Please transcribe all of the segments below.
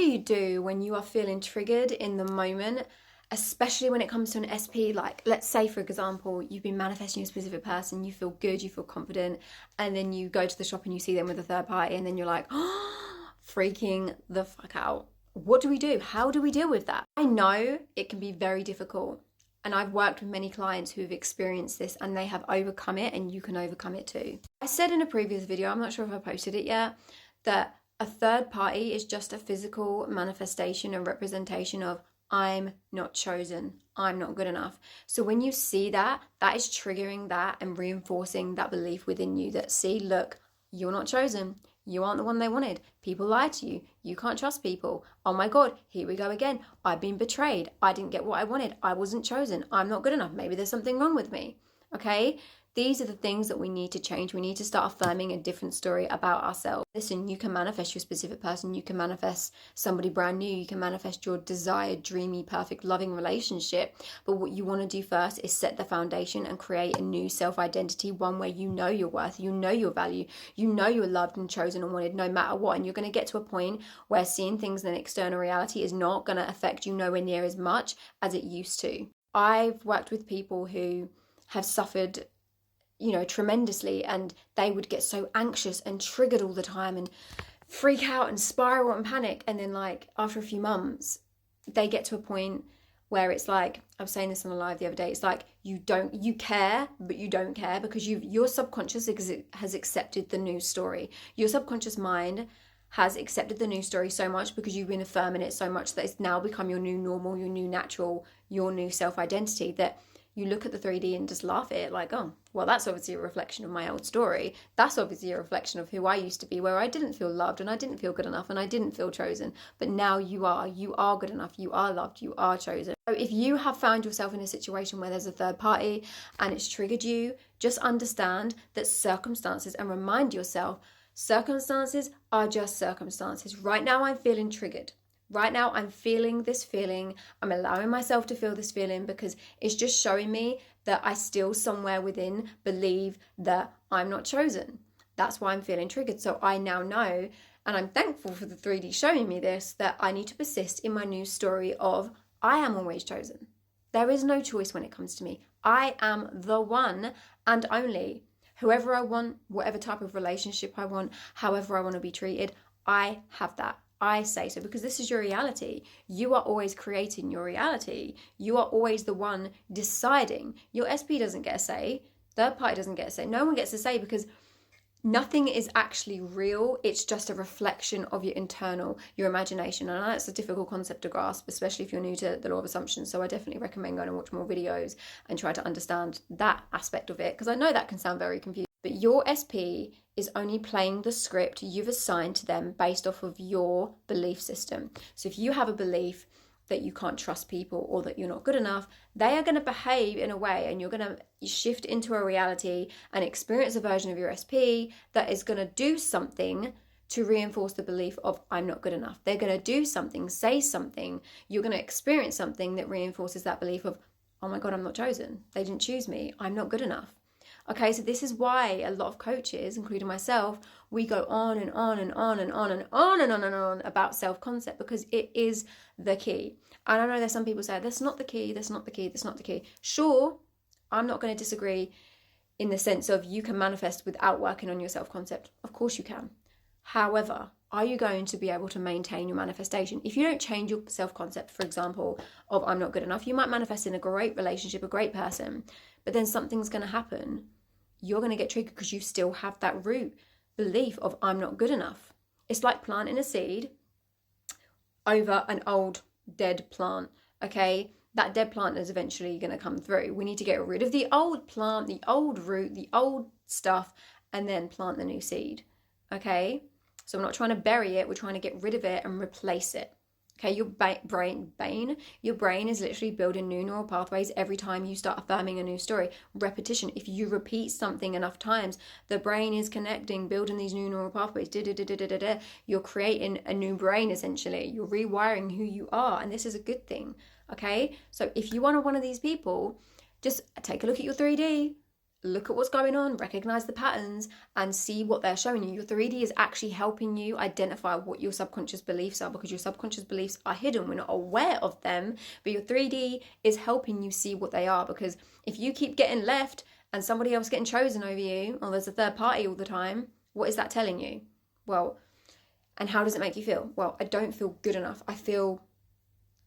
do you do when you are feeling triggered in the moment, especially when it comes to an SP? Like, let's say, for example, you've been manifesting a specific person, you feel good, you feel confident, and then you go to the shop and you see them with a third party, and then you're like, oh, freaking the fuck out. What do we do? How do we deal with that? I know it can be very difficult. And I've worked with many clients who have experienced this and they have overcome it, and you can overcome it too. I said in a previous video, I'm not sure if I posted it yet, that a third party is just a physical manifestation and representation of I'm not chosen, I'm not good enough. So when you see that, that is triggering that and reinforcing that belief within you that, see, look, you're not chosen. You aren't the one they wanted. People lied to you. You can't trust people. Oh my God, here we go again. I've been betrayed. I didn't get what I wanted. I wasn't chosen. I'm not good enough. Maybe there's something wrong with me. Okay? These are the things that we need to change. We need to start affirming a different story about ourselves. Listen, you can manifest your specific person. You can manifest somebody brand new. You can manifest your desired, dreamy, perfect, loving relationship. But what you want to do first is set the foundation and create a new self-identity, one where you know your worth, you know your value, you know you're loved and chosen and wanted no matter what. And you're going to get to a point where seeing things in an external reality is not going to affect you nowhere near as much as it used to. I've worked with people who have suffered tremendously, and they would get so anxious and triggered all the time and freak out and spiral and panic. And then, like, after a few months, they get to a point where it's like, I was saying this on a live the other day, it's like you care, but you don't care because your subconscious has accepted the new story. Your subconscious mind has accepted the new story so much because you've been affirming it so much that it's now become your new normal, your new natural, your new self-identity, that you look at the 3D and just laugh at it like, oh, well, that's obviously a reflection of my old story. That's obviously a reflection of who I used to be, where I didn't feel loved and I didn't feel good enough and I didn't feel chosen. But now you are good enough. You are loved. You are chosen. So if you have found yourself in a situation where there's a third party and it's triggered you, just understand that circumstances, and remind yourself, circumstances are just circumstances. Right now I'm feeling triggered. Right now, I'm feeling this feeling. I'm allowing myself to feel this feeling because it's just showing me that I still somewhere within believe that I'm not chosen. That's why I'm feeling triggered. So I now know, and I'm thankful for the 3D showing me this, that I need to persist in my new story of I am always chosen. There is no choice when it comes to me. I am the one and only. Whoever I want, whatever type of relationship I want, however I want to be treated, I have that. I say so because this is your reality. You are always creating your reality. You are always the one deciding. Your SP doesn't get a say. Third party doesn't get a say. No one gets a say because nothing is actually real. It's just a reflection of your imagination. And I know it's a difficult concept to grasp, especially if you're new to the law of assumption. So I definitely recommend going and watch more videos and try to understand that aspect of it, because I know that can sound very confusing. But your SP is only playing the script you've assigned to them based off of your belief system. So if you have a belief that you can't trust people or that you're not good enough, they are going to behave in a way, and you're going to shift into a reality and experience a version of your SP that is going to do something to reinforce the belief of I'm not good enough. They're going to do something, say something. You're going to experience something that reinforces that belief of, oh my God, I'm not chosen. They didn't choose me. I'm not good enough. Okay, so this is why a lot of coaches, including myself, we go on and on and on and on and on and on and on about self-concept, because it is the key. And I know there's some people say, that's not the key, that's not the key, that's not the key. Sure, I'm not going to disagree in the sense of you can manifest without working on your self-concept. Of course you can. However, are you going to be able to maintain your manifestation? If you don't change your self-concept, for example, of I'm not good enough, you might manifest in a great relationship, a great person, but then something's going to happen. You're going to get triggered because you still have that root belief of I'm not good enough. It's like planting a seed over an old dead plant, okay? That dead plant is eventually going to come through. We need to get rid of the old plant, the old root, the old stuff, and then plant the new seed, okay? So we're not trying to bury it, we're trying to get rid of it and replace it. Okay, your brain is literally building new neural pathways every time you start affirming a new story. Repetition. If you repeat something enough times, the brain is connecting, building these new neural pathways. You're creating a new brain, essentially. You're rewiring who you are, and this is a good thing. Okay, so if you want one of these people, just take a look at your 3D look at what's going on, recognize the patterns, and see what they're showing you. Your 3D is actually helping you identify what your subconscious beliefs are, because your subconscious beliefs are hidden. We're not aware of them, but your 3D is helping you see what they are. Because if you keep getting left and somebody else getting chosen over you, or there's a third party all the time, what is that telling you? Well, and how does it make you feel? Well, I don't feel good enough. I feel,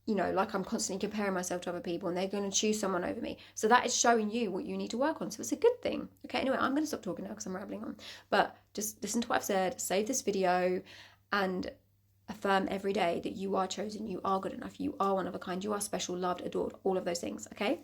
like I'm constantly comparing myself to other people and they're going to choose someone over me. So that is showing you what you need to work on. So it's a good thing. Okay, anyway, I'm going to stop talking now because I'm rambling on. But just listen to what I've said, save this video, and affirm every day that you are chosen, you are good enough, you are one of a kind, you are special, loved, adored, all of those things, okay?